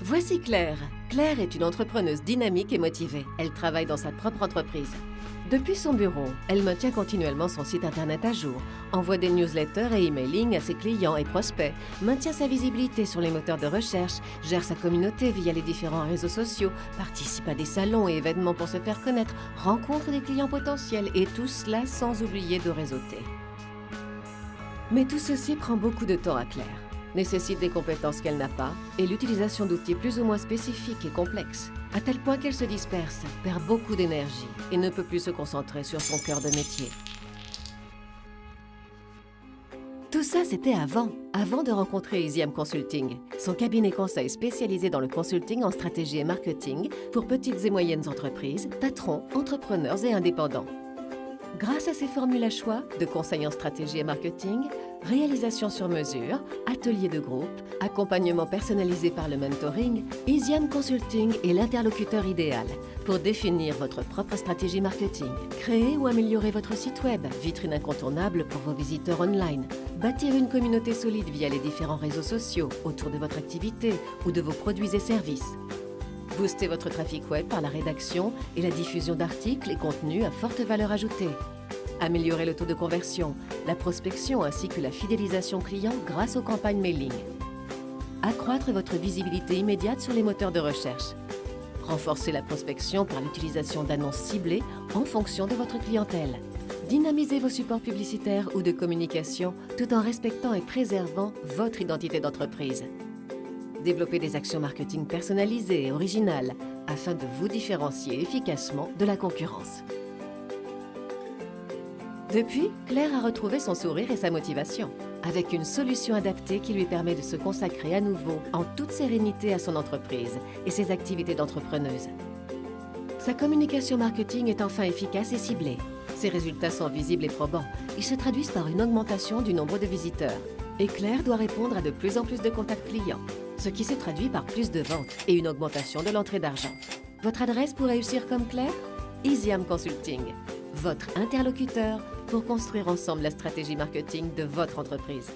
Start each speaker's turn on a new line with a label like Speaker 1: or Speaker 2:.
Speaker 1: Voici Claire. Claire est une entrepreneuse dynamique et motivée. Elle travaille dans sa propre entreprise. Depuis son bureau, elle maintient continuellement son site internet à jour, envoie des newsletters et emailing à ses clients et prospects, maintient sa visibilité sur les moteurs de recherche, gère sa communauté via les différents réseaux sociaux, participe à des salons et événements pour se faire connaître, rencontre des clients potentiels et tout cela sans oublier de réseauter. Mais tout ceci prend beaucoup de temps à Claire, nécessite des compétences qu'elle n'a pas et l'utilisation d'outils plus ou moins spécifiques et complexes, à tel point qu'elle se disperse, perd beaucoup d'énergie et ne peut plus se concentrer sur son cœur de métier. Tout ça, c'était avant de rencontrer Easyam Consulting, son cabinet conseil spécialisé dans le consulting en stratégie et marketing pour petites et moyennes entreprises, patrons, entrepreneurs et indépendants. Grâce à ses formules à choix de conseil en stratégie et marketing, réalisation sur mesure, ateliers de groupe, accompagnement personnalisé par le mentoring, Easyam Consulting est l'interlocuteur idéal pour définir votre propre stratégie marketing, créer ou améliorer votre site web, vitrine incontournable pour vos visiteurs online, bâtir une communauté solide via les différents réseaux sociaux autour de votre activité ou de vos produits et services, booster votre trafic web par la rédaction et la diffusion d'articles et contenus à forte valeur ajoutée. Améliorer le taux de conversion, la prospection ainsi que la fidélisation client grâce aux campagnes mailing. Accroître votre visibilité immédiate sur les moteurs de recherche. Renforcer la prospection par l'utilisation d'annonces ciblées en fonction de votre clientèle. Dynamiser vos supports publicitaires ou de communication tout en respectant et préservant votre identité d'entreprise. Développer des actions marketing personnalisées et originales afin de vous différencier efficacement de la concurrence. Depuis, Claire a retrouvé son sourire et sa motivation, avec une solution adaptée qui lui permet de se consacrer à nouveau en toute sérénité à son entreprise et ses activités d'entrepreneuse. Sa communication marketing est enfin efficace et ciblée. Ses résultats sont visibles et probants. Ils se traduisent par une augmentation du nombre de visiteurs. Et Claire doit répondre à de plus en plus de contacts clients, ce qui se traduit par plus de ventes et une augmentation de l'entrée d'argent. Votre adresse pour réussir comme Claire? Easyam Consulting, votre interlocuteur pour construire ensemble la stratégie marketing de votre entreprise.